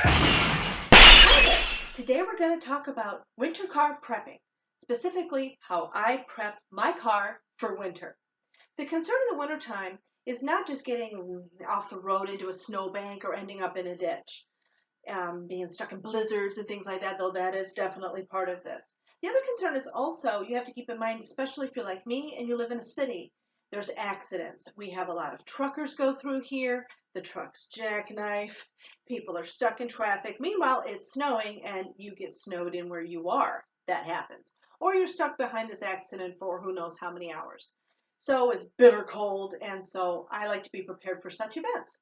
Hi there! Today we're going to talk about winter car prepping, specifically how I prep my car for winter. The concern in the wintertime is not just getting off the road into a snowbank or ending up in a ditch, being stuck in blizzards and things like that, though that is definitely part of this. The other concern is also you have to keep in mind, especially if you're like me and you live in a city, there's accidents. We have a lot of truckers go through here. The trucks jackknife. People are stuck in traffic. Meanwhile, it's snowing and you get snowed in where you are. That happens. Or you're stuck behind this accident for who knows how many hours. So it's bitter cold, and so I like to be prepared for such events.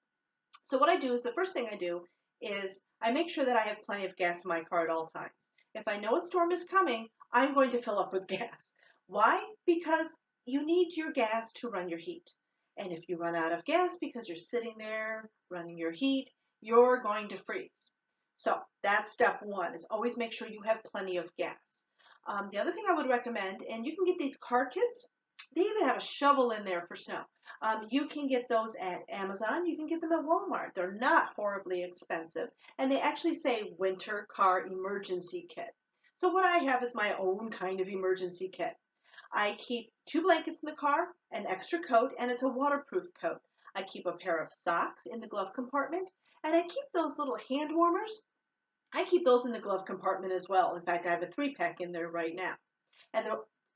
So what I do is the first thing I do is I make sure that I have plenty of gas in my car at all times. If I know a storm is coming, I'm going to fill up with gas. Why? Because you need your gas to run your heat. And if you run out of gas because you're sitting there running your heat, you're going to freeze. So that's step one, is always make sure you have plenty of gas. The other thing I would recommend, and you can get these car kits, they even have a shovel in there for snow. You can get those at Amazon. You can get them at Walmart. They're not horribly expensive, and they actually say winter car emergency kit. So what I have is my own kind of emergency kit. I keep 2 blankets in the car, an extra coat, and it's a waterproof coat. I keep a pair of socks in the glove compartment, and I keep those little hand warmers. I keep those in the glove compartment as well. In fact, I have a 3-pack in there right now. And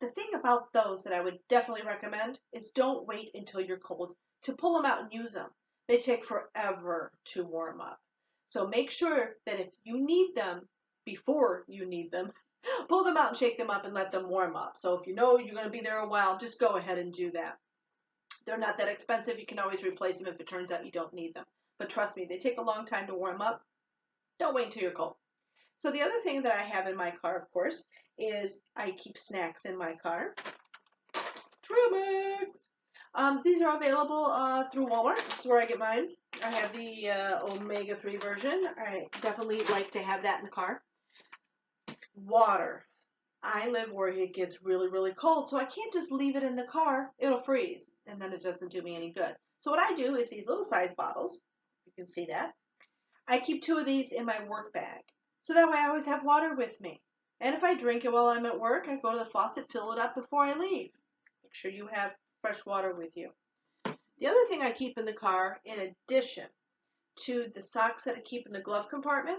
the thing about those that I would definitely recommend is don't wait until you're cold to pull them out and use them. They take forever to warm up. So make sure that if you need them before you need them, pull them out and shake them up and let them warm up. So if you know you're going to be there a while, just go ahead and do that. They're not that expensive. You can always replace them if it turns out you don't need them. But trust me, they take a long time to warm up. Don't wait until you're cold. So the other thing that I have in my car, of course, is I keep snacks in my car. Trail mix. These are available through Walmart. This is where I get mine. I have the omega-3 version. I definitely like to have that in the car. Water. I live where it gets really, really cold, so I can't just leave it in the car. It'll freeze, and then it doesn't do me any good. So what I do is these little size bottles. You can see that. I keep 2 of these in my work bag. So that way I always have water with me. And if I drink it while I'm at work, I go to the faucet, fill it up before I leave. Make sure you have fresh water with you. The other thing I keep in the car, in addition to the socks that I keep in the glove compartment,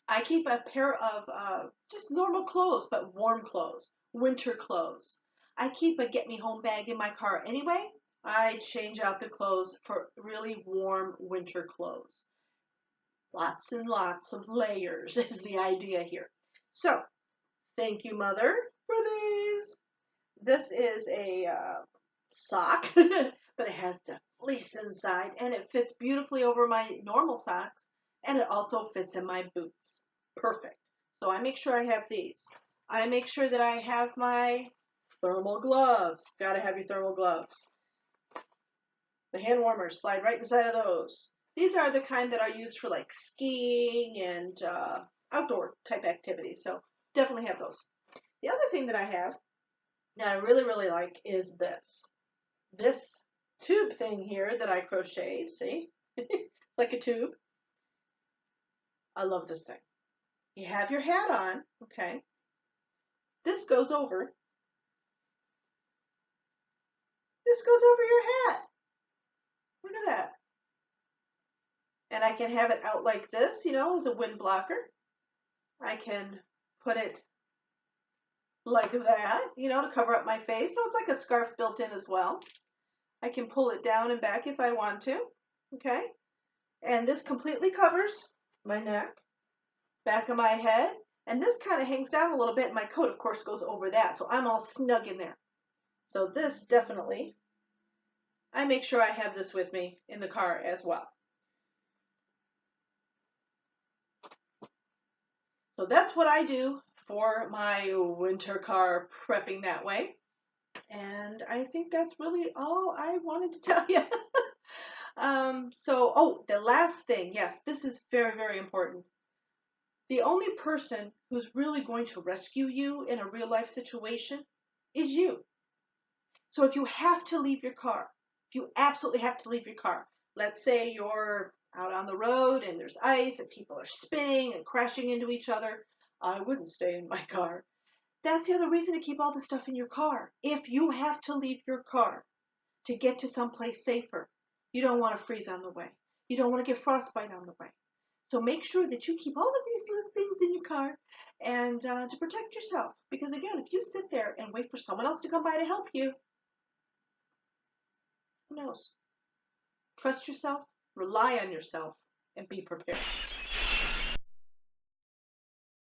I keep a pair of just normal clothes, but warm clothes, winter clothes. I keep a get me home bag in my car anyway. I change out the clothes for really warm winter clothes. Lots and lots of layers is the idea here. So, thank you, Mother, for these. This is a sock, but it has the fleece inside, and it fits beautifully over my normal socks, and it also fits in my boots. Perfect. So I make sure I have these. I make sure that I have my thermal gloves. Gotta have your thermal gloves. The hand warmers slide right inside of those. These are the kind that are used for like skiing and outdoor type activities. So definitely have those. The other thing that I have that I really, really like is this. This tube thing here that I crocheted. See? It's like a tube. I love this thing. You have your hat on. Okay. This goes over. This goes over your hat. Look at that. And I can have it out like this, as a wind blocker. I can put it like that, to cover up my face. So it's like a scarf built in as well. I can pull it down and back if I want to. Okay. And this completely covers my neck, back of my head. And this kind of hangs down a little bit. And my coat, of course, goes over that. So I'm all snug in there. So this definitely, I make sure I have this with me in the car as well. So that's what I do for my winter car prepping that way. And I think that's really all I wanted to tell you. The last thing, yes, this is very, very important. The only person who's really going to rescue you in a real life situation is you. So if you have to leave your car, if you absolutely have to leave your car, let's say you're out on the road and there's ice and people are spinning and crashing into each other, I wouldn't stay in my car. That's the other reason to keep all the stuff in your car. If you have to leave your car to get to someplace safer, you don't want to freeze on the way. You don't want to get frostbite on the way. So make sure that you keep all of these little things in your car and to protect yourself. Because again, if you sit there and wait for someone else to come by to help you, who knows? Trust yourself, rely on yourself, and be prepared.